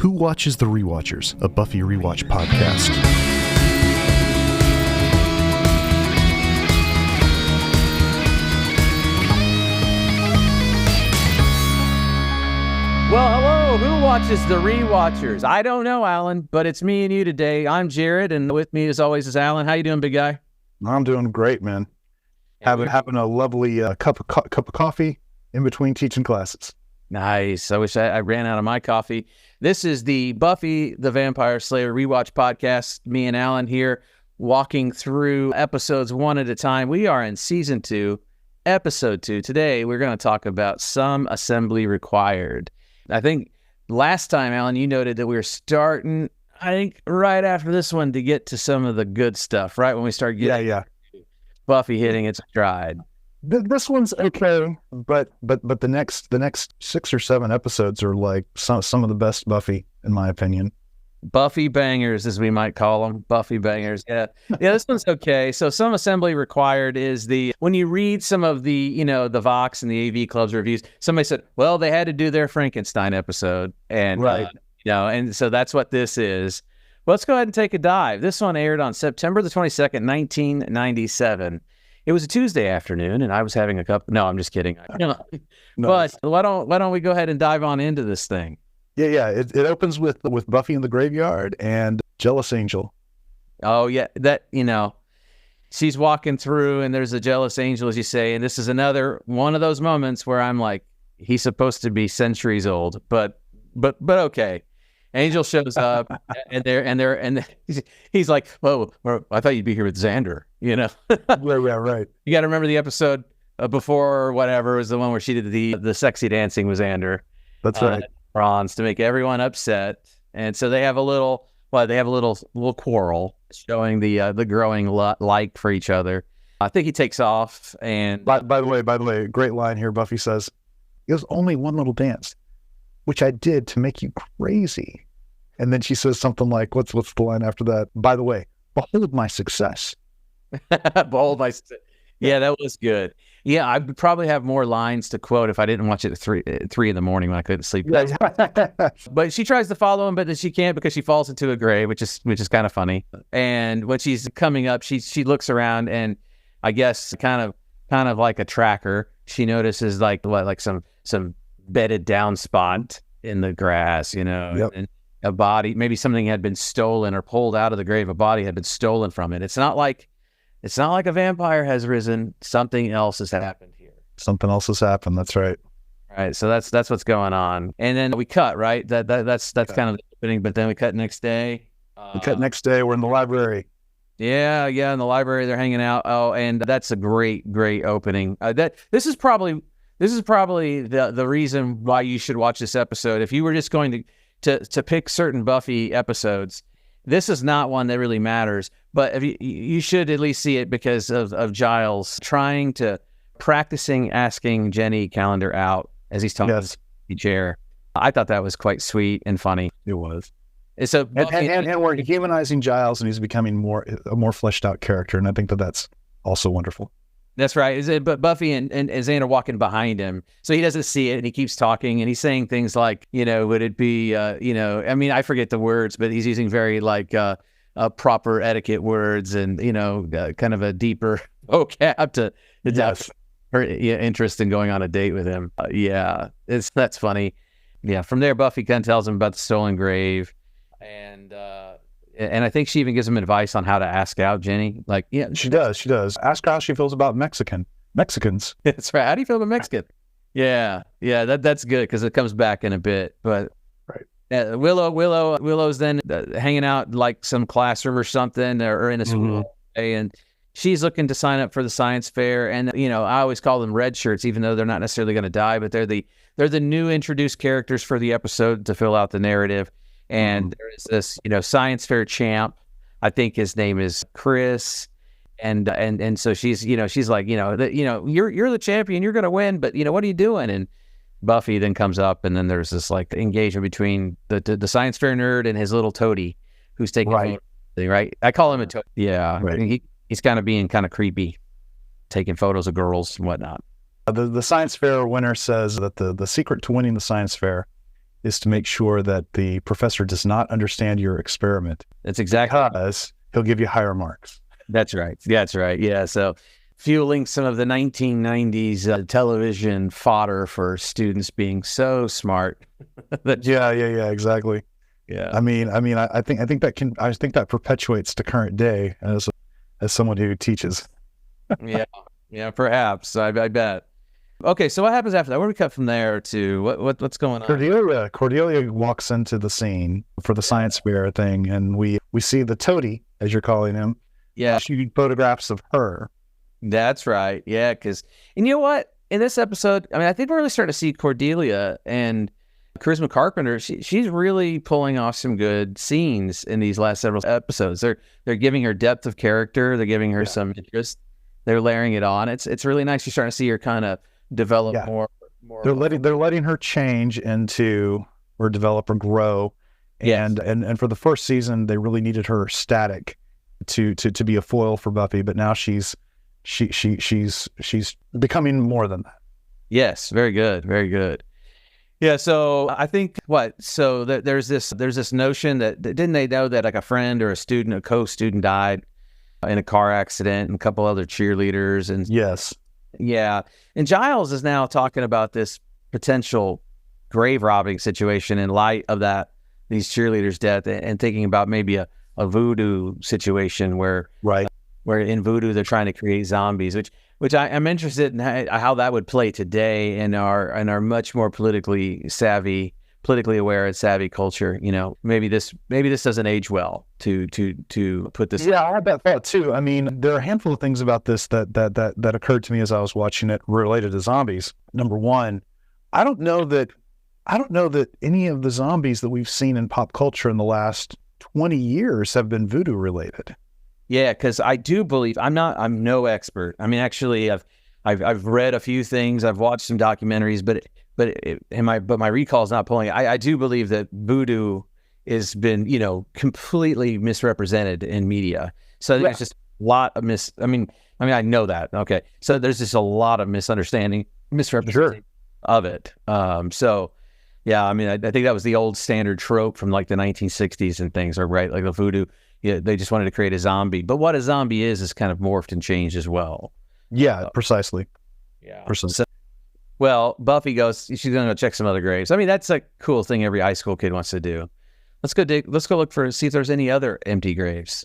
Who Watches the Rewatchers, a Buffy rewatch podcast. Well, hello, who watches the Rewatchers? I don't know, Alan, but it's me and you today. I'm Jarrod, and with me as always is Alan. How you doing, big guy? I'm doing great, man. Having a lovely cup of coffee in between teaching classes. Nice. I wish I ran out of my coffee. This is the Buffy the Vampire Slayer rewatch podcast. Me and Alan here walking through episodes one at a time. We are in season 2, episode 2. Today, we're going to talk about Some Assembly Required. I think last time, Alan, you noted that we were starting, I think, right after this one to get to some of the good stuff, right? When we start getting Buffy hitting its stride. This one's okay, but the next 6 or 7 episodes are like some of the best Buffy, in my opinion. Buffy bangers, as we might call them. Buffy bangers. Yeah, this one's okay. So Some Assembly Required is when you read some of the, the Vox and the AV Club's reviews, somebody said, well, they had to do their Frankenstein episode. And, right. And so that's what this is. Well, let's go ahead and take a dive. This one aired on September the 22nd, 1997. It was a Tuesday afternoon, and I was having a cup. No, I'm just kidding. Nice. But why don't we go ahead and dive on into this thing? Yeah. It opens with Buffy in the graveyard and Jealous Angel. Oh yeah, she's walking through, and there's a jealous angel, as you say, and this is another one of those moments where I'm like, he's supposed to be centuries old, but okay. Angel shows up, and he's like, "Whoa, I thought you'd be here with Xander." Right. You got to remember the episode before or whatever was the one where she did the sexy dancing with Xander. That's right. Bronze to make everyone upset, and so they have a little quarrel, showing the growing like for each other. I think he takes off, and by the way, great line here. Buffy says, "It was only one little dance, which I did to make you crazy." And then she says something like, what's the line after that? By the way, behold my success. Behold my success. Yeah, that was good. Yeah, I would probably have more lines to quote if I didn't watch it at 3 in the morning when I couldn't sleep. But she tries to follow him, but she can't because she falls into a grave, which is kind of funny. And when she's coming up, she looks around, and I guess kind of like a tracker, she notices like some bedded down spot in the grass, Yep. And a body, maybe something had been stolen or pulled out of the grave. A body had been stolen from it. It's not like a vampire has risen. Something else has happened here. Something else has happened. That's right. Right. So that's what's going on. And then we cut, right? That's kind of the opening, but then we cut next day. We're in the library. Yeah, in the library they're hanging out. Oh, and that's a great opening. This is probably the reason why you should watch this episode. If you were just going to pick certain Buffy episodes, this is not one that really matters. But if you should at least see it because of Giles practicing asking Jenny Calendar out as he's talking to the chair. I thought that was quite sweet and funny. It was. And so and we're humanizing Giles, and he's becoming a more fleshed out character, and I think that's also wonderful. That's right. But Buffy and Xander walking behind him, so he doesn't see it, and he keeps talking, and he's saying things like, would it be, I forget the words, but he's using very proper etiquette words, and kind of a deeper vocab to her interest in going on a date with him. That's funny. Yeah. From there, Buffy kind of tells him about the stolen grave, and I think she even gives him advice on how to ask out Jenny. She does. Ask her how she feels about Mexicans. That's right. How do you feel about Mexican? Yeah. That's good because it comes back in a bit. But right. Willow's then hanging out like some classroom or something, or in a school, and she's looking to sign up for the science fair. And I always call them red shirts, even though they're not necessarily going to die, but they're the new introduced characters for the episode to fill out the narrative. And there is this, science fair champ. I think his name is Chris, and so she's like, you're the champion, you're gonna win, but what are you doing? And Buffy then comes up, and then there's this like engagement between the science fair nerd and his little toady, who's taking photos, right? I call him a toady. Yeah, right. He's kind of being kind of creepy, taking photos of girls and whatnot. The science fair winner says that the secret to winning the science fair is to make sure that the professor does not understand your experiment. That's exactly because he'll give you higher marks. That's right. That's right. Yeah. So fueling some of the 1990s television fodder for students being so smart. Yeah, exactly. Yeah. I think that perpetuates to current day as someone who teaches. Yeah, perhaps. I bet. Okay, so what happens after that? Where do we cut from there to what's going on? Cordelia walks into the scene for the science fair thing, and we see the toady, as you're calling him, shooting photographs of her. That's right. Yeah, and you know what? In this episode, I mean, I think we're really starting to see Cordelia and Charisma Carpenter. She's really pulling off some good scenes in these last several episodes. They're giving her depth of character. They're giving her some interest. They're layering it on. It's really nice. You're starting to see her kind of develop more. They're letting her change into or develop or grow. Yes. And for the first season, they really needed her static to be a foil for Buffy, but now she's becoming more than that. Yes, very good, very good. Yeah, so I think there's this notion that didn't they know that like a friend or a co-student died in a car accident, and a couple other cheerleaders, and yes, yeah, and Giles is now talking about this potential grave robbing situation in light of these cheerleaders' death, and thinking about maybe a voodoo situation where in voodoo they're trying to create zombies, which I'm interested in how that would play today in our much more politically aware and savvy culture. You know, maybe this doesn't age well to put this. Yeah, I had that thought too. I mean, there are a handful of things about this that occurred to me as I was watching it related to zombies. Number one, I don't know that any of the zombies that we've seen in pop culture in the last 20 years have been voodoo related. Yeah, because I do believe I'm no expert. I mean, actually, I've read a few things. I've watched some documentaries, but my recall is not pulling. I do believe that voodoo has been completely misrepresented in media. So there's just a lot of I mean, I know that. Okay, so there's just a lot of misrepresentation of it. So yeah, I mean, I think that was the old standard trope from like the 1960s and things, or right, like the voodoo. Yeah, they just wanted to create a zombie. But what a zombie is kind of morphed and changed as well. Yeah, precisely. Yeah. Precisely. So, well, Buffy goes, she's going to go check some other graves. I mean, that's a cool thing every high school kid wants to do. Let's go see if there's any other empty graves.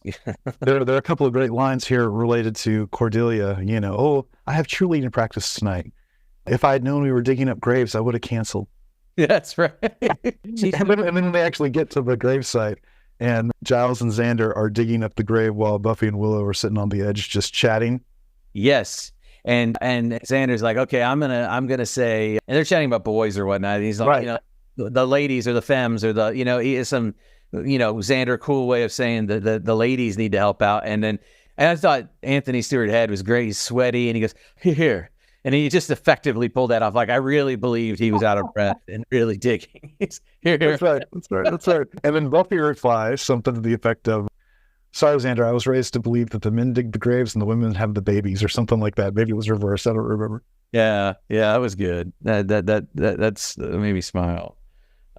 There are a couple of great lines here related to Cordelia. I have cheerleading practice tonight. If I had known we were digging up graves, I would have canceled. Yeah, that's right. and then they actually get to the gravesite. And Giles and Xander are digging up the grave while Buffy and Willow are sitting on the edge just chatting. Yes. And Xander's like, okay, I'm gonna say, and they're chatting about boys or whatnot. And he's like, the ladies or the femmes or he is some, Xander cool way of saying the ladies need to help out. And I thought Anthony Stewart Head was great. He's sweaty and he goes, here. And he just effectively pulled that off. Like, I really believed he was out of breath and really digging. Here. That's right. And then Buffy replies something to the effect of, sorry, Xander, I was raised to believe that the men dig the graves and the women have the babies, or something like that. Maybe it was reversed. I don't remember. Yeah, that was good. That's made me smile.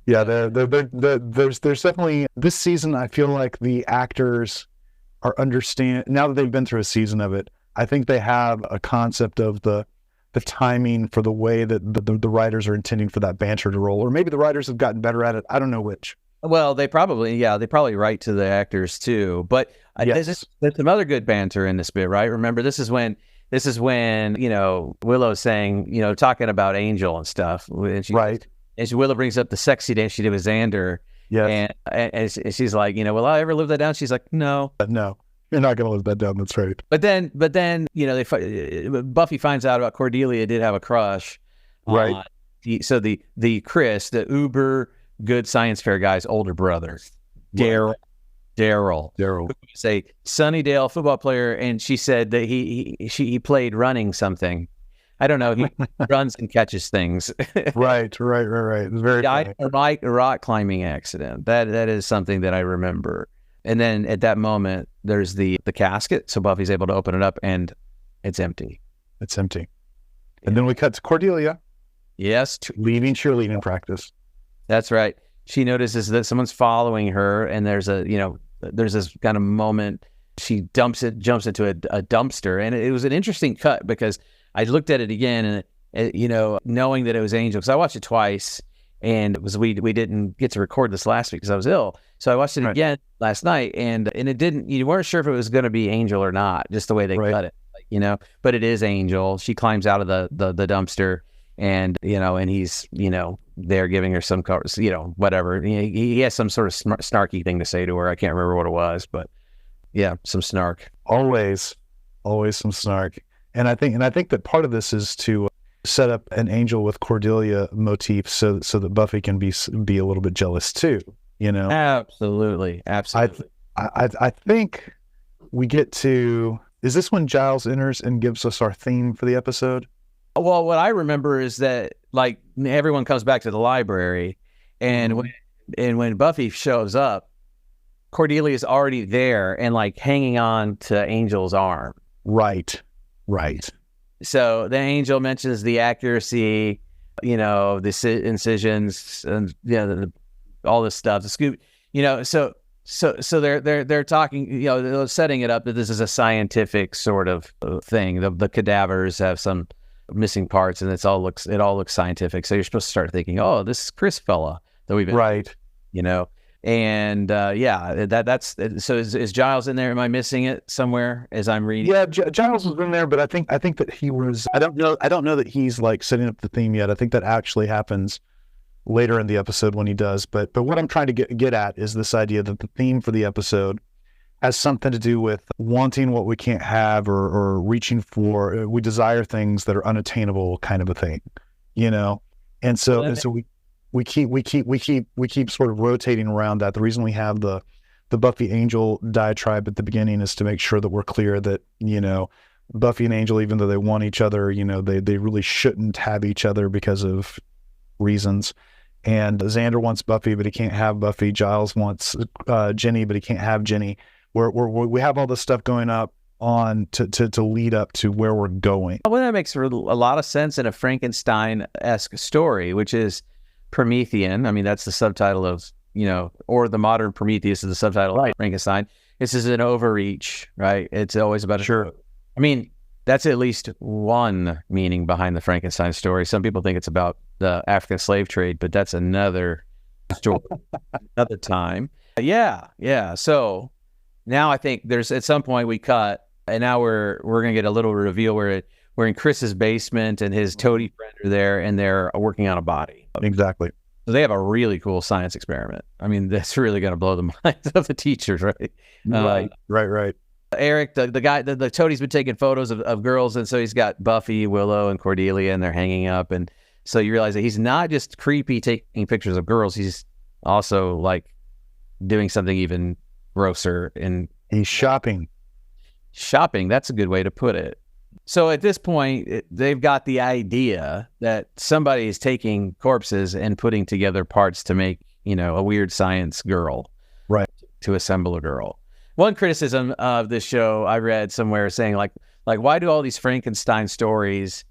Yeah, there's definitely, this season, I feel like the actors are now that they've been through a season of it, I think they have a concept of the timing for the way that the writers are intending for that banter to roll, or maybe the writers have gotten better at it. I don't know which. Well, they probably write to the actors too. But there's some other good banter in this bit, right? Remember, this is when Willow's saying, talking about Angel and stuff. And Willow brings up the sexy dance she did with Xander. Yeah. And she's like, will I ever live that down? She's like, no. No. You're not going to live that down. That's right. But then, Buffy finds out about Cordelia did have a crush. Right. So the Chris, the uber good science fair guy's older brother, Daryl, who's a Sunnydale football player, and she said that he played running something. I don't know. He runs and catches things. Right. Very died in a rock climbing accident. That is something that I remember. And then at that moment, there's the casket. So Buffy's able to open it up and it's empty. And then we cut to Cordelia. Yes. Leaving cheerleading practice. That's right. She notices that someone's following her, and there's this kind of moment. She jumps into a dumpster, and it was an interesting cut because I looked at it again, and knowing that it was Angel, because I watched it twice, and it was we didn't get to record this last week because I was ill, so I watched it again last night, and it didn't. You weren't sure if it was going to be Angel or not, just the way they cut it, But it is Angel. She climbs out of the dumpster, and and he's there giving her some whatever. He has some sort of snarky thing to say to her. I can't remember what it was, but yeah, some snark. Always some snark. And I think that part of this is to set up an Angel with Cordelia motif so that Buffy can be a little bit jealous too. Absolutely. I think we get to. Is this when Giles enters and gives us our theme for the episode? Well, what I remember is that everyone comes back to the library, and when Buffy shows up, Cordelia is already there and hanging on to Angel's arm. Right. So then Angel mentions the accuracy, the incisions, and all this stuff. The scoop, So they're talking, they're setting it up that this is a scientific sort of thing. The cadavers have some missing parts, and it all looks scientific. So you're supposed to start thinking, oh, this is Chris fella that we've been, and that's so. Is Giles in there? Am I missing it somewhere as I'm reading? Yeah, Giles was in there, but I think that he was. I don't know that he's setting up the theme yet. I think that actually happens later in the episode when he does. But what I'm trying to get at is this idea that the theme for the episode has something to do with wanting what we can't have, or reaching for. We desire things that are unattainable, kind of a thing, And so we keep sort of rotating around that. The reason we have the Buffy Angel diatribe at the beginning is to make sure that we're clear that Buffy and Angel, even though they want each other, they really shouldn't have each other because of reasons. And Xander wants Buffy, but he can't have Buffy. Giles wants Jenny, but he can't have Jenny. We have all this stuff going up on to lead up to where we're going. Well, that makes a lot of sense in a Frankenstein-esque story, which is Promethean. I mean, that's the subtitle of, or the modern Prometheus is the subtitle of Frankenstein. This is an overreach, right? It's always about sure. I mean, that's at least one meaning behind the Frankenstein story. Some people think it's about the African slave trade, but that's another story, another time. Yeah. So now I think there's at some point we cut, and now we're gonna get a little reveal where we're in Chris's basement and his toady friend are there, and they're working on a body. Exactly. So they have a really cool science experiment. I mean, that's really gonna blow the minds of the teachers, right? Right. Eric, the guy, the toadie's been taking photos of girls, and so he's got Buffy, Willow, and Cordelia, and they're hanging up, and so you realize that he's not just creepy taking pictures of girls, he's also doing something even grosser, and he's shopping. That's a good way to put it. So at this point, they've got the idea that somebody is taking corpses and putting together parts to make, a weird science girl, right? To assemble a girl. One criticism of this show I read somewhere saying why do all these Frankenstein stories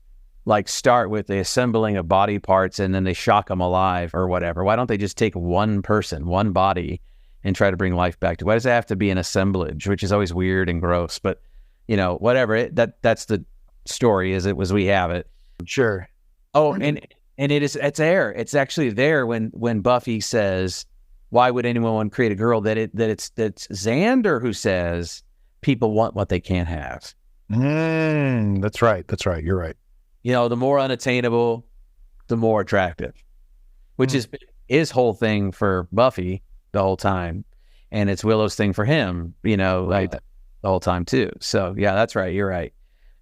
start with the assembling of body parts and then they shock them alive or whatever? Why don't they just take one person, one body, and try to bring life back to? Why does it have to be an assemblage, which is always weird and gross? But whatever. That's the story as we have it. Sure. Oh, and it's there. It's actually there when Buffy says, "Why would anyone want to create a girl?" That's Xander who says people want what they can't have. That's right. You're right. The more unattainable, the more attractive, which is his whole thing for Buffy the whole time, and it's Willow's thing for him. The whole time too. So yeah, that's right. You're right.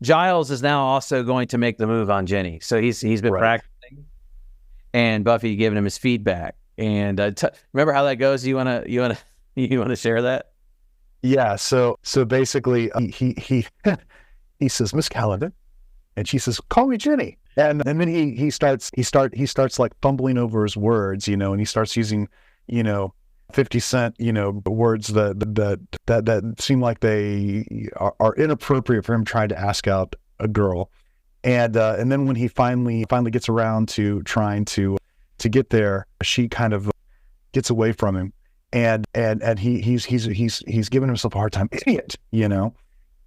Giles is now also going to make the move on Jenny. So he's been practicing, and Buffy giving him his feedback. And remember how that goes? You wanna share that? Yeah. So basically, he says, "Miss Calendar," and she says, "Call me Jenny." And then he starts fumbling over his words, and he starts using 50 Cent, words that seem like they are inappropriate for him trying to ask out a girl. And then when he finally gets around to trying to to get there, she kind of gets away from him, and he's giving himself a hard time, idiot, you know.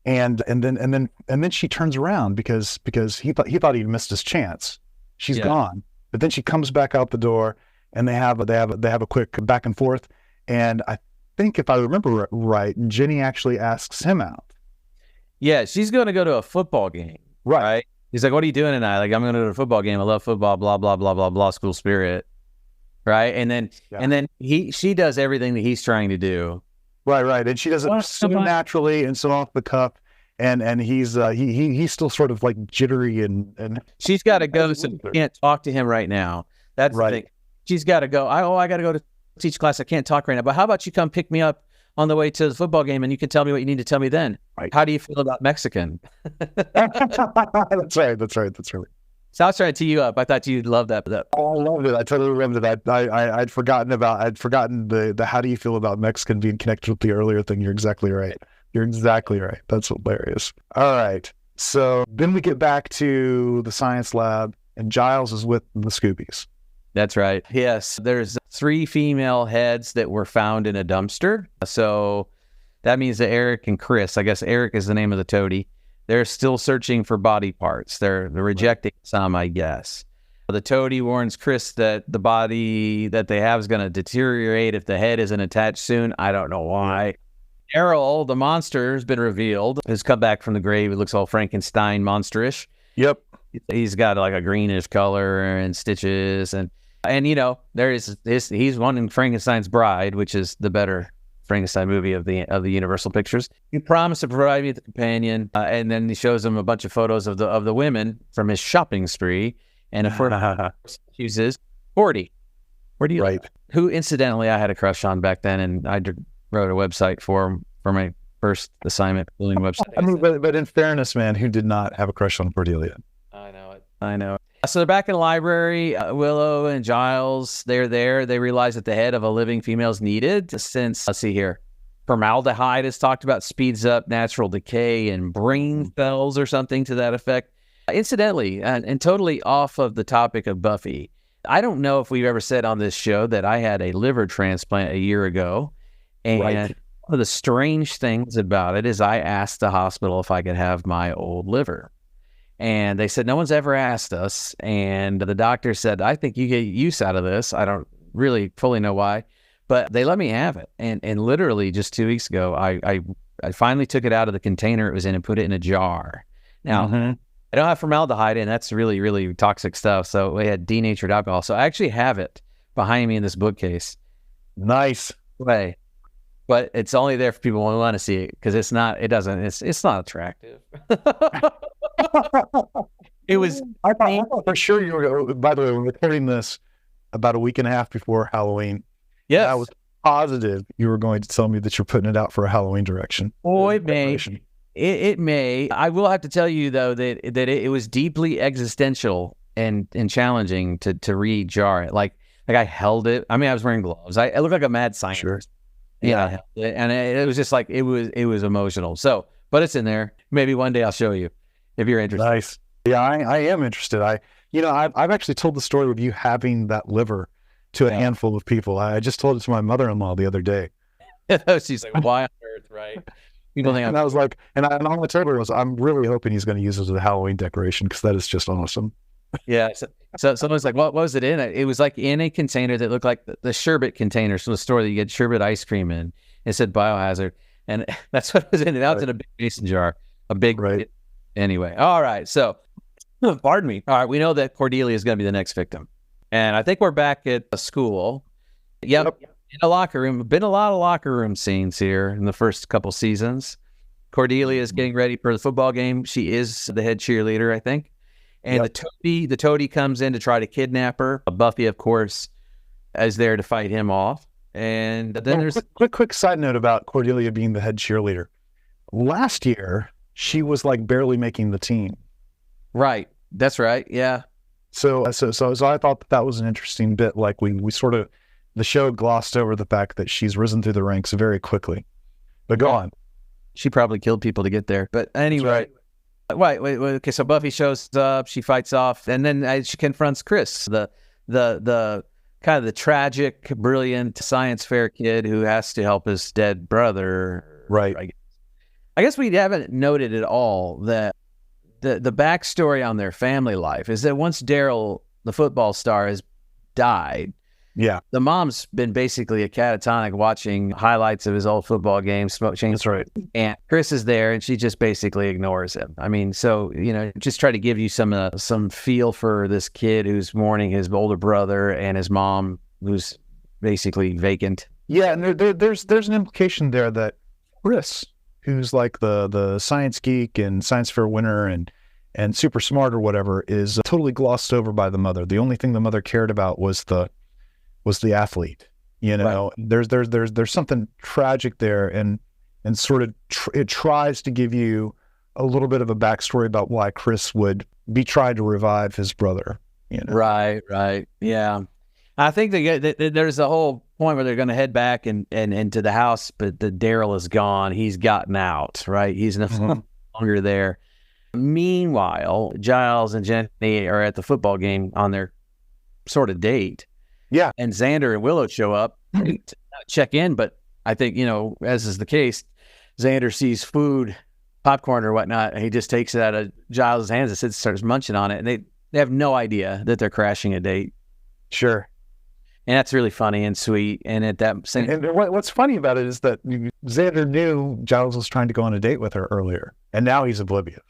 And then she turns around because he thought he'd missed his chance. She's gone, but then she comes back out the door, and they have a quick back and forth. And I think if I remember right, Jenny actually asks him out. Yeah, she's going to go to a football game, right? He's like, "What are you doing tonight?" Like, "I'm going to go to a football game. I love football. Blah blah blah blah blah. School spirit." Right, and then she does everything that he's trying to do. Right, and she does it so naturally and so off the cuff, and he's still sort of like jittery and she's got to go, so you can't talk to him right now. That's right. The thing. She's got to go. I got to go to teach class. I can't talk right now. But how about you come pick me up on the way to the football game, and you can tell me what you need to tell me then. Right. How do you feel about Mexican? That's right. So I was trying to tee you up. I thought you'd love that. Oh, I loved it. I totally remember that. I'd forgotten the how do you feel about Mexican being connected with the earlier thing. You're exactly right. That's hilarious. All right. So then we get back to the science lab, and Giles is with the Scoobies. That's right. Yes. There's 3 female heads that were found in a dumpster. So that means that Eric and Chris, I guess Eric is the name of the toady, they're still searching for body parts. They're rejecting some, I guess. The toady warns Chris that the body that they have is going to deteriorate if the head isn't attached soon. I don't know why. Errol, the monster, has been revealed. Has come back from the grave. It looks all Frankenstein monsterish. Yep. He's got like a greenish color and stitches, and you know, there is this. He's one in Frankenstein's Bride, which is the better Frankenstein movie of the Universal Pictures. He promised to provide me with a companion, and then he shows him a bunch of photos of the women from his shopping spree, and of course chooses Cordy. Where do you right? Who incidentally I had a crush on back then, and I wrote a website for my first assignment building website. I mean, but in fairness, man, who did not have a crush on Cordelia? I know it. So they're back in the library. Willow and Giles, they're there. They realize that the head of a living female is needed since, let's see here, formaldehyde is talked about, speeds up natural decay and brain cells or something to that effect. Incidentally, and totally off of the topic of Buffy, I don't know if we've ever said on this show that I had a liver transplant a year ago. And one of the strange things about it is I asked the hospital if I could have my old liver. And they said, no one's ever asked us. And the doctor said, I think you get use out of this. I don't really fully know why, but they let me have it. And literally just 2 weeks ago, I finally took it out of the container it was in and put it in a jar. Now, I don't have formaldehyde, and that's really, really toxic stuff. So we had denatured alcohol. So I actually have it behind me in this bookcase. Nice. Way. But it's only there for people who want to see it, because it's not attractive. It was. I thought for sure you were. By the way, we're recording this about a week and a half before Halloween. Yeah, I was positive you were going to tell me that you're putting it out for a Halloween direction. Oh, it may. It may. I will have to tell you though that it was deeply existential and challenging to re-jar it. Like I held it. I mean, I was wearing gloves. I looked like a mad scientist. Sure. Yeah, and it was just like it was emotional. So, but it's in there. Maybe one day I'll show you if you're interested. Nice. Yeah, I am interested. I've actually told the story of you having that liver to a handful of people. I just told it to my mother-in-law the other day. She's like, "Why on earth, right?" People think. And I was like, and all I told her was, I'm really hoping he's going to use it as a Halloween decoration, because that is just awesome. Yeah. So someone's like, what was it in? It was like in a container that looked like the sherbet containers from the store that you get sherbet ice cream in. It said biohazard. And that's what was in it. Now it's in a big mason jar. A big, right. Anyway. All right. So, pardon me. All right. We know that Cordelia is going to be the next victim. And I think we're back at a school. Yep. In a locker room. Been a lot of locker room scenes here in the first couple seasons. Cordelia is getting ready for the football game. She is the head cheerleader, I think. And the toady comes in to try to kidnap her. Buffy, of course, is there to fight him off. And then there's quick side note about Cordelia being the head cheerleader. Last year, she was like barely making the team. Right. That's right. Yeah. So I thought that was an interesting bit. Like we sort of, the show glossed over the fact that she's risen through the ranks very quickly. But go on. She probably killed people to get there. But anyway. Wait. Okay, so Buffy shows up, she fights off, and then she confronts Chris, the the kind of the tragic, brilliant science fair kid who has to help his dead brother. Right. I guess we haven't noted at all that the backstory on their family life is that once Daryl, the football star, has died, Yeah. the mom's been basically a catatonic watching highlights of his old football games, smoking. That's right. And Chris is there, and she just basically ignores him. I mean, so, just try to give you some feel for this kid who's mourning his older brother and his mom, who's basically vacant. Yeah, and there's an implication there that Chris, who's like the science geek and science fair winner and super smart or whatever, is totally glossed over by the mother. The only thing the mother cared about was the athlete. Right. There's something tragic there, and sort of it tries to give you a little bit of a backstory about why Chris would be trying to revive his brother. Right, yeah. I think there's a whole point where they're going to head back and into the house, but the Daryl is gone. He's gotten out, right? He's no longer there. Meanwhile, Giles and Jenny are at the football game on their sort of date. Yeah. And Xander and Willow show up to check in, but I think, as is the case, Xander sees food, popcorn or whatnot, and he just takes it out of Giles' hands and starts munching on it, and they have no idea that they're crashing a date. Sure. And that's really funny and sweet. And at that same... And what's funny about it is that Xander knew Giles was trying to go on a date with her earlier, and now he's oblivious.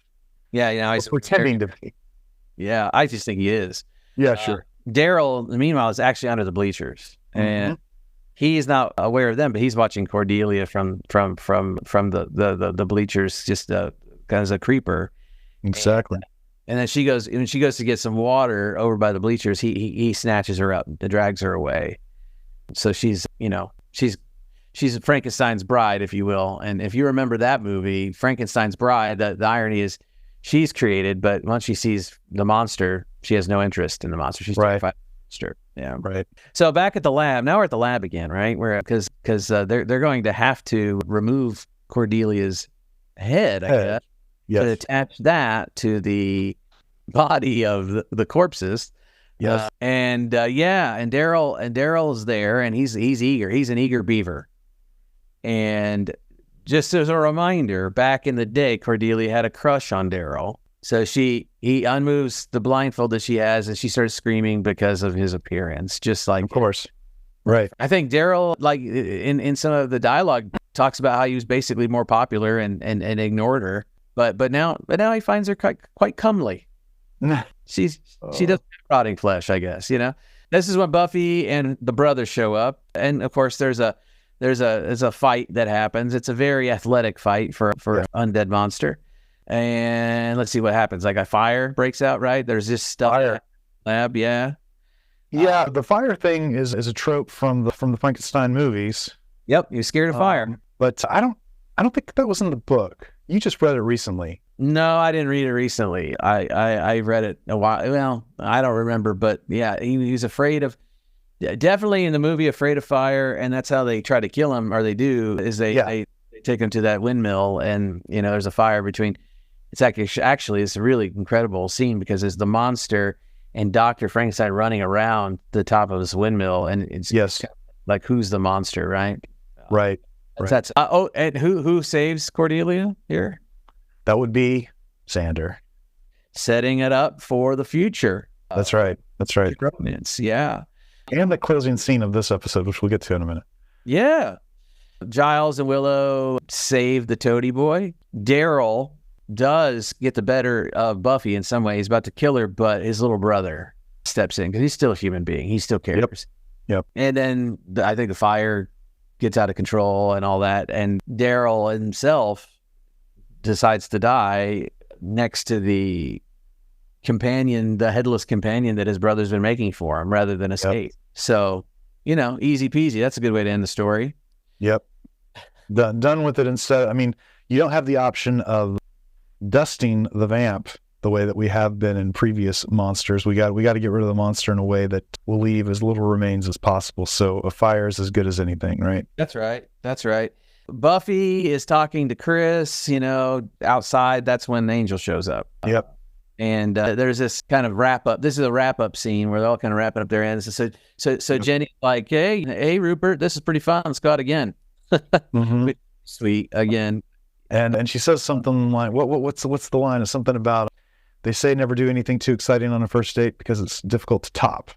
Yeah, he's pretending to be. Yeah, I just think he is. Yeah, sure. Daryl, meanwhile, is actually under the bleachers, and he's not aware of them, but he's watching Cordelia from the bleachers, just kind of as a creeper. Exactly. And then when she goes to get some water over by the bleachers, he snatches her up and drags her away. So she's Frankenstein's bride, if you will. And if you remember that movie, Frankenstein's bride, the irony is she's created, but once she sees the monster, she has no interest in the monster. She's terrified of the monster. Yeah. Right. So back at the lab, now we're at the lab again, right? Because they're going to have to remove Cordelia's head, I guess. Yes. To attach that to the body of the corpses. Yes. And Daryl is there, and he's eager. He's an eager beaver. And just as a reminder, back in the day, Cordelia had a crush on Daryl. So he unmoves the blindfold that she has, and she starts screaming because of his appearance, just like... Of course. Right. I think Daryl, like in some of the dialogue, talks about how he was basically more popular and ignored her. But now he finds her quite comely. She does have rotting flesh, I guess. This is when Buffy and the brothers show up, and of course there's a fight that happens. It's a very athletic fight for undead monster, and let's see what happens. Like a fire breaks out, right? There's this stuff in the lab, yeah. Yeah, the fire thing is a trope from the Frankenstein movies. Yep, you're scared of fire, but I don't think that was in the book. You just read it recently. No, I didn't read it recently. I read it a while. Well, I don't remember, but yeah, he was afraid of. Definitely in the movie, afraid of fire, and that's how they try to kill him, or they do. Is they take him to that windmill, and there's a fire between. It's actually it's a really incredible scene because it's the monster and Dr. Frankenstein running around the top of this windmill, and it's like who's the monster, right? Right. That's and who saves Cordelia here? That would be Xander, setting it up for the future. That's right. Yeah. And the closing scene of this episode, which we'll get to in a minute. Yeah. Giles and Willow save the Toady Boy. Daryl does get the better of Buffy in some way. He's about to kill her, but his little brother steps in because he's still a human being. He still cares. Yep. And then I think the fire gets out of control and all that. And Daryl himself decides to die next to the companion, the headless companion that his brother's been making for him rather than escape. So, easy peasy. That's a good way to end the story. Yep. Done with it instead. I mean, you don't have the option of dusting the vamp the way that we have been in previous monsters. We got to get rid of the monster in a way that will leave as little remains as possible. So a fire is as good as anything, right? That's right. Buffy is talking to Chris, outside. That's when Angel shows up. Yep. And there's this kind of wrap up. This is a wrap up scene where they're all kind of wrapping up their ends. So Jenny's like, hey, Rupert, this is pretty fun. Let's go out again. Mm-hmm. Sweet again. And she says something like, what's the line? It's something about, they say never do anything too exciting on a first date because it's difficult to top.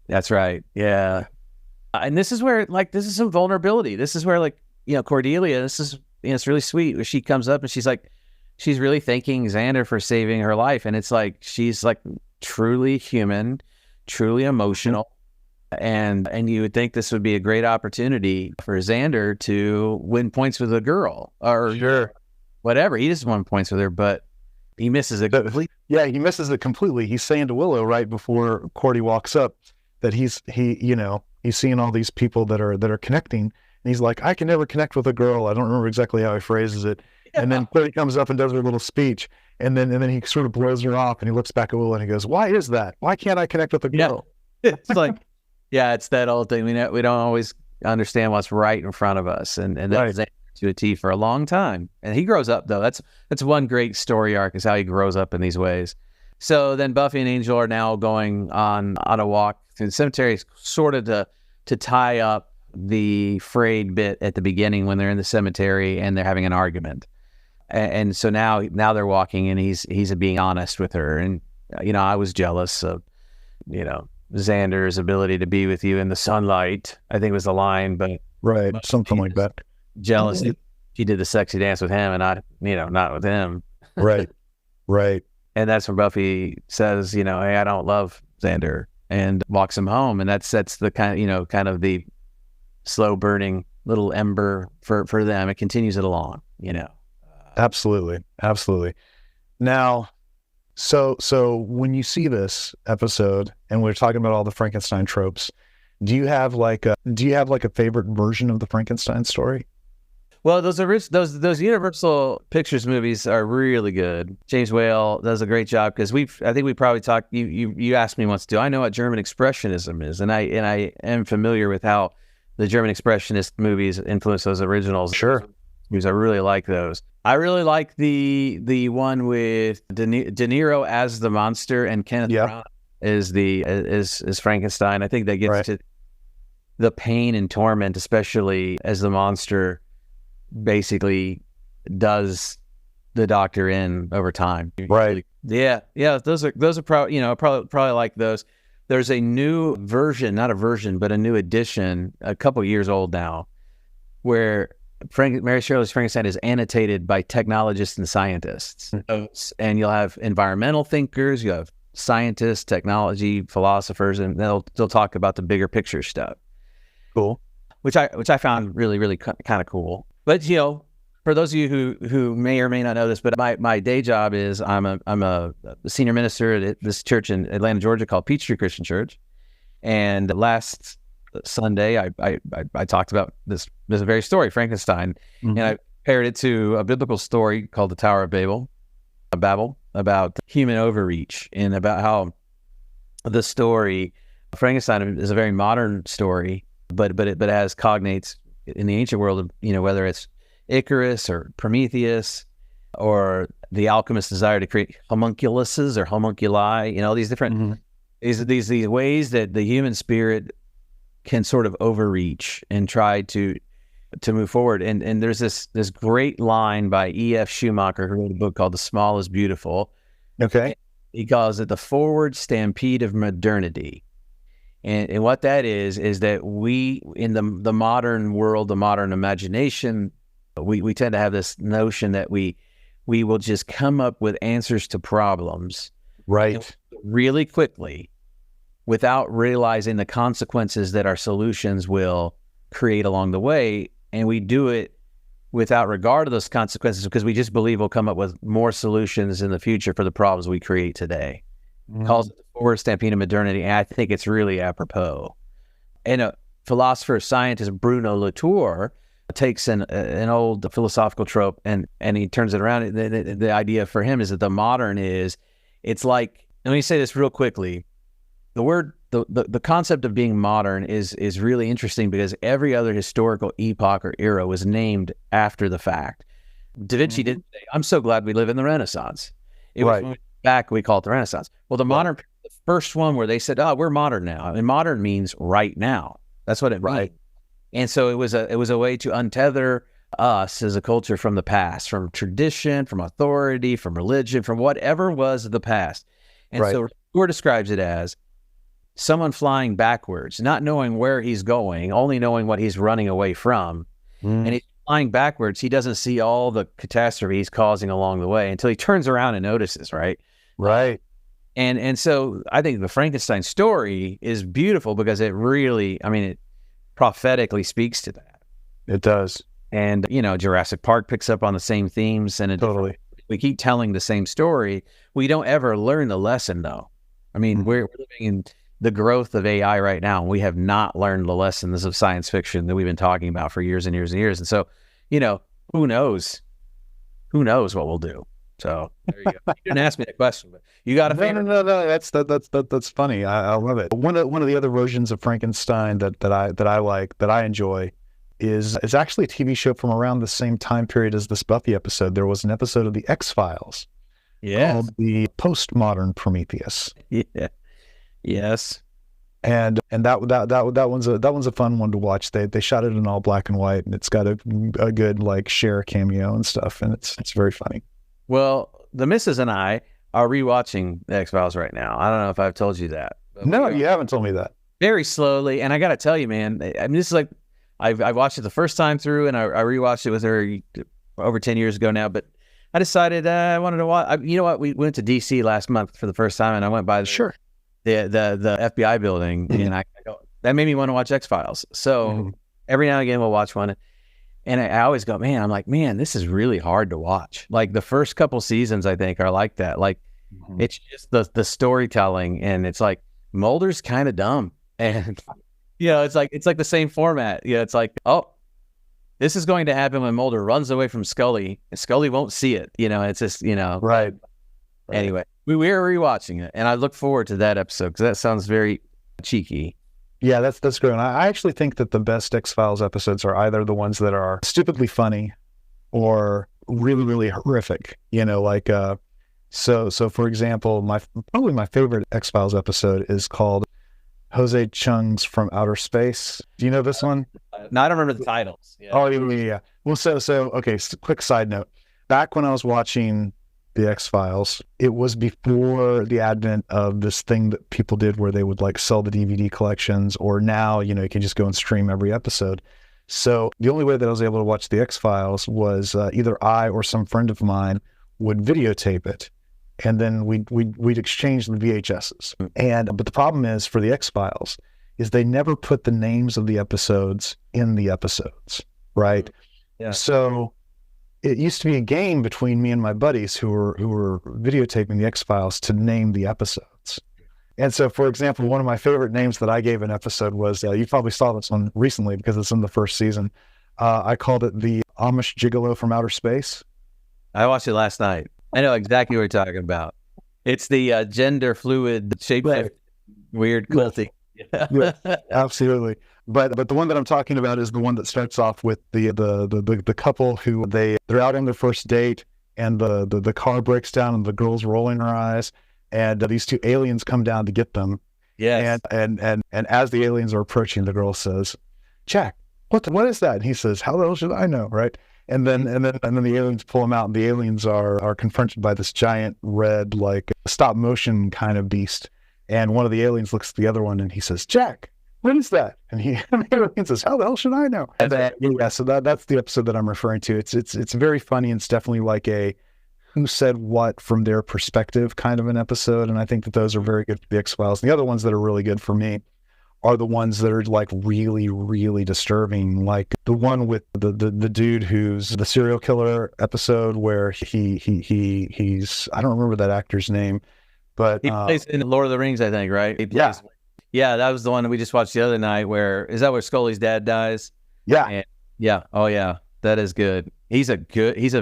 That's right. Yeah. And this is where, like, this is some vulnerability. This is where, like, Cordelia, this is, it's really sweet where she comes up and she's like, she's really thanking Xander for saving her life. And it's like, she's like truly human, truly emotional. And you would think this would be a great opportunity for Xander to win points with a girl or Sure. whatever. He just won points with her, but he misses it completely. Yeah, he misses it completely. He's saying to Willow right before Cordy walks up that he's seeing all these people that are connecting. And he's like, I can never connect with a girl. I don't remember exactly how he phrases it. Yeah. And then Cordy comes up and does her little speech. And then he sort of blows her off and he looks back at Willow and he goes, why is that? Why can't I connect with a girl? Yeah. It's like, yeah, it's that old thing. We don't always understand what's right in front of us. And that's right. To a T for a long time. And he grows up, though. That's one great story arc, is how he grows up in these ways. So then Buffy and Angel are now going on a walk through the cemetery, sort of to tie up the frayed bit at the beginning when they're in the cemetery and they're having an argument. And so now they're walking and he's being honest with her. And, I was jealous of, Xander's ability to be with you in the sunlight, I think was the line, but right, something like that. Jealous. She did the sexy dance with him and not with him. Right. And that's when Buffy says, hey, I don't love Xander, and walks him home. And that sets the kind of the slow burning little ember for them. It continues it along, Absolutely. Now, so when you see this episode and we're talking about all the Frankenstein tropes, do you have like a favorite version of the Frankenstein story? Well, those Universal Pictures movies are really good. James Whale does a great job because I think we probably talked. You asked me once, do I know what German Expressionism is? And I am familiar with how the German Expressionist movies influence those originals. Sure, movies. I really like those. I really like the one with De Niro as the monster and Kenneth Branagh is Frankenstein. I think that gets to the pain and torment, especially as the monster basically does the doctor in over time. Right. Yeah. Those are probably like those. There's a new version, not a version, but a new edition, a couple years old now, where Mary Shelley's Frankenstein is annotated by technologists and scientists. And you'll have environmental thinkers, you have scientists, technology, philosophers, and they'll talk about the bigger picture stuff. Cool. Which I found really, really kind of cool. But, for those of you who may or may not know this, but my day job is I'm a senior minister at this church in Atlanta, Georgia called Peachtree Christian Church. And last Sunday, I talked about this very story, Frankenstein, and I paired it to a biblical story called the Tower of Babel, about human overreach, and about how the story Frankenstein is a very modern story, but it has cognates in the ancient world, whether it's Icarus or Prometheus or the alchemist's desire to create homunculuses or homunculi, these different these ways that the human spirit can sort of overreach and try to move forward. And there's this great line by E.F. Schumacher, who wrote a book called The Small is Beautiful. Okay. He calls it the forward stampede of modernity. And what that is that we, in the modern world, the modern imagination, we tend to have this notion that we will just come up with answers to problems really quickly without realizing the consequences that our solutions will create along the way. And we do it without regard to those consequences because we just believe we'll come up with more solutions in the future for the problems we create today. Calls it the forward stampede of modernity, and I think it's really apropos. And a philosopher scientist, Bruno Latour, takes an old philosophical trope and he turns it around. The idea for him is that the modern it's like, let me say this real quickly. The concept of being modern is really interesting because every other historical epoch or era was named after the fact. Da Vinci didn't say, I'm so glad we live in the Renaissance. It was back, we call it the Renaissance. Well, the modern, the first one where they said, "Oh, we're modern now," and modern means right now. That's what it means. And so it was a way to untether us as a culture from the past, from tradition, from authority, from religion, from whatever was the past. And so Thor describes it as someone flying backwards, not knowing where he's going, only knowing what he's running away from. And he's flying backwards. He doesn't see all the catastrophe he's causing along the way until he turns around and notices, right? And so I think the Frankenstein story is beautiful because it really, I mean, it prophetically speaks to that. It does. And, you know, Jurassic Park picks up on the same themes. And we keep telling the same story. We don't ever learn the lesson, though. I mean, we're living in the growth of AI right now. And we have not learned the lessons of science fiction that we've been talking about for years and years and years. And so, you know, who knows? Who knows what we'll do? So there you go. You didn't ask me that question, but you got a favorite? No. That's funny. I love it. One of the other versions of Frankenstein that I like, that I enjoy, is actually a TV show from around the same time period as this Buffy episode. There was an episode of the X-Files called the Postmodern Prometheus. Yeah. Yes. And that one's a fun one to watch. They shot it in all black and white, and it's got a good like Cher cameo and stuff, and it's very funny. Well, the missus and I are rewatching the X-Files right now. I don't know if I've told you that. No, you haven't told me that. Very slowly, and I got to tell you, man, I mean, this is like I watched it the first time through, and I rewatched it with her over 10 years ago now. But I decided I wanted to watch. You know what? We went to DC last month for the first time, and I went by the FBI building, and that made me want to watch X-Files. So every now and again, we'll watch one. And I always go, man, I'm like, man, this is really hard to watch. Like the first couple seasons, I think, are like that. Like it's just the storytelling, and it's like Mulder's kind of dumb, and you know, it's like the same format. Yeah, it's like, oh, this is going to happen when Mulder runs away from Scully, and Scully won't see it. You know, it's just, you know, right. Anyway, we were rewatching it, and I look forward to that episode because that sounds very cheeky. Yeah, that's great. And I actually think that the best X-Files episodes are either the ones that are stupidly funny or really, really horrific. You know, like so for example, probably my favorite X-Files episode is called Jose Chung's From Outer Space. Do you know this one? No, I don't remember the titles. Yeah. Oh, yeah. Well, so okay. Quick side note: back when I was watching the X-Files, it was before the advent of this thing that people did where they would like sell the DVD collections, or now, you know, you can just go and stream every episode. So the only way that I was able to watch the X-Files was either I or some friend of mine would videotape it, and then we'd exchange the VHSs. But the problem is for the X-Files is they never put the names of the episodes in the episodes, right? Yeah. So it used to be a game between me and my buddies who were videotaping the X-Files to name the episodes. And so, for example, one of my favorite names that I gave an episode was, you probably saw this one recently because it's in the first season. I called it the Amish Gigolo from Outer Space. I watched it last night. I know exactly what you're talking about. It's the gender fluid shape, weird culty. Yeah, absolutely. But the one that I'm talking about is the one that starts off with the couple who they're out on their first date, and the car breaks down and the girl's rolling her eyes, and these two aliens come down to get them. Yeah. And as the aliens are approaching, the girl says, "Jack, what is that?" And he says, "How the hell should I know?" Right? And then the aliens pull them out, and the aliens are confronted by this giant red, like stop motion kind of beast. And one of the aliens looks at the other one and he says, "Jack, what is that?" And the alien says, "How the hell should I know?" So that's the episode that I'm referring to. It's very funny, and it's definitely like a who said what from their perspective kind of an episode. And I think that those are very good for the X-Files. And the other ones that are really good for me are the ones that are like really, really disturbing. Like the one with the dude who's the serial killer episode where he's I don't remember that actor's name, but he plays in Lord of the Rings, I think, right? Yeah, that was the one that we just watched the other night. Is that where Scully's dad dies? Yeah. And, yeah. Oh yeah, that is good. He's a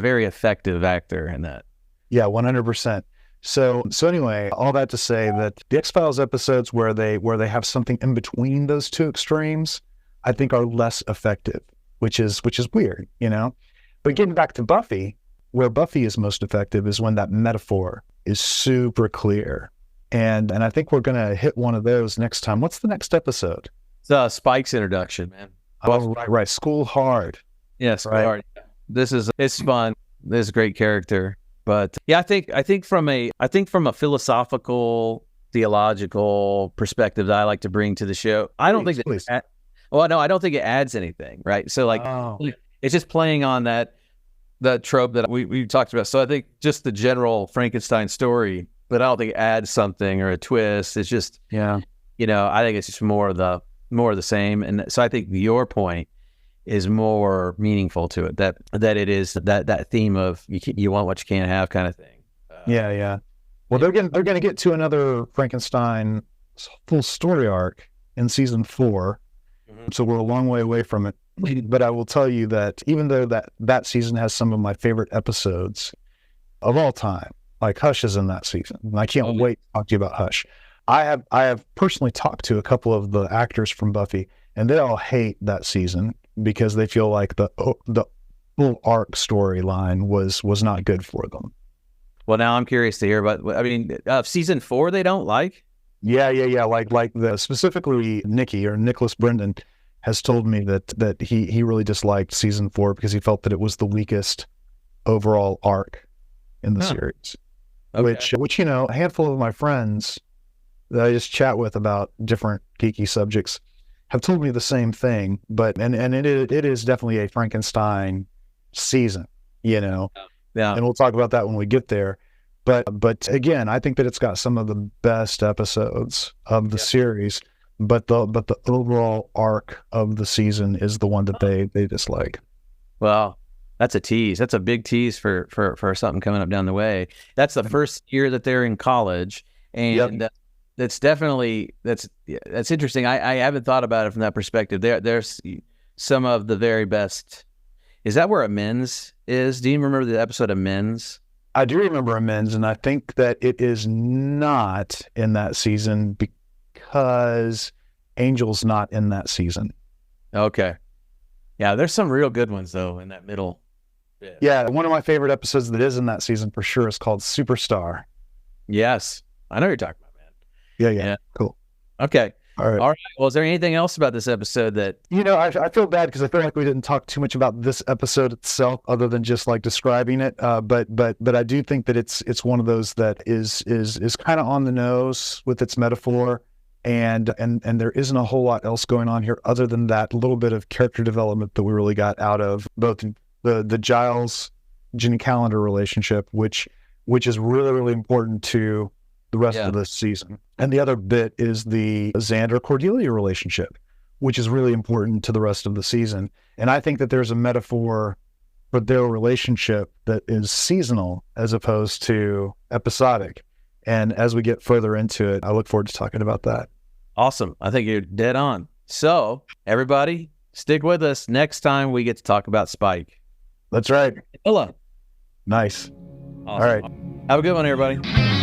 very effective actor in that. Yeah, 100%. So anyway, all that to say that the X-Files episodes where they have something in between those two extremes, I think are less effective, which is weird, you know. But getting back to Buffy, where Buffy is most effective is when that metaphor is super clear. And I think we're going to hit one of those next time. What's the next episode? It's Spike's introduction, man. Oh, right. School Hard. Yes, right. Hard. It's fun. This is a great character. But yeah, I think from a philosophical, theological perspective that I like to bring to the show, I don't think that I don't think it adds anything, right? So it's just playing on that trope that we talked about. So I think just the general Frankenstein story, but I don't think it adds something or a twist. It's just, I think it's just more of the same. And so I think your point is more meaningful to it, that it is that theme of you want what you can't have kind of thing. Yeah. Well, they're going to get to another Frankenstein full story arc in season 4. Mm-hmm. So we're a long way away from it. But I will tell you that even though that season has some of my favorite episodes of all time, like Hush is in that season, and I can't wait to talk to you about Hush. I have personally talked to a couple of the actors from Buffy, and they all hate that season because they feel like the full arc storyline was not good for them. Well, now I'm curious to hear about. I mean, season 4 they don't like. Yeah. Like specifically Nikki or Nicholas Brendan has told me that he really disliked season 4 because he felt that it was the weakest overall arc in the series. Okay. Which a handful of my friends that I just chat with about different geeky subjects have told me the same thing. But and it is definitely a Frankenstein season, Yeah. And we'll talk about that when we get there. But again, I think that it's got some of the best episodes of the series. But the overall arc of the season is the one that they dislike. Well, that's a tease. That's a big tease for something coming up down the way. That's the first year that they're in college, and that's definitely that's interesting. I haven't thought about it from that perspective. There's some of the very best. Is that where Amends is? Do you remember the episode Amends? I do remember Amends, and I think that it is not in that season because Angel's not in that season. Okay. Yeah, there's some real good ones, though, in that middle bit. Yeah, one of my favorite episodes that is in that season for sure is called Superstar. Yes. I know what you're talking about, man. Yeah. Cool. Okay. All right. Well, is there anything else about this episode that... I feel bad because I feel like we didn't talk too much about this episode itself other than just like describing it. But I do think that it's one of those that is kind of on the nose with its metaphor. And there isn't a whole lot else going on here other than that little bit of character development that we really got out of both the Giles Ginny Calendar relationship, which is really, really important to the rest of the season. And the other bit is the Xander Cordelia relationship, which is really important to the rest of the season. And I think that there's a metaphor for their relationship that is seasonal as opposed to episodic. And as we get further into it, I look forward to talking about that. Awesome. I think you're dead on. So everybody, stick with us. Next time we get to talk about Spike. That's right. Hello. Nice. Awesome. All right. Have a good one, everybody.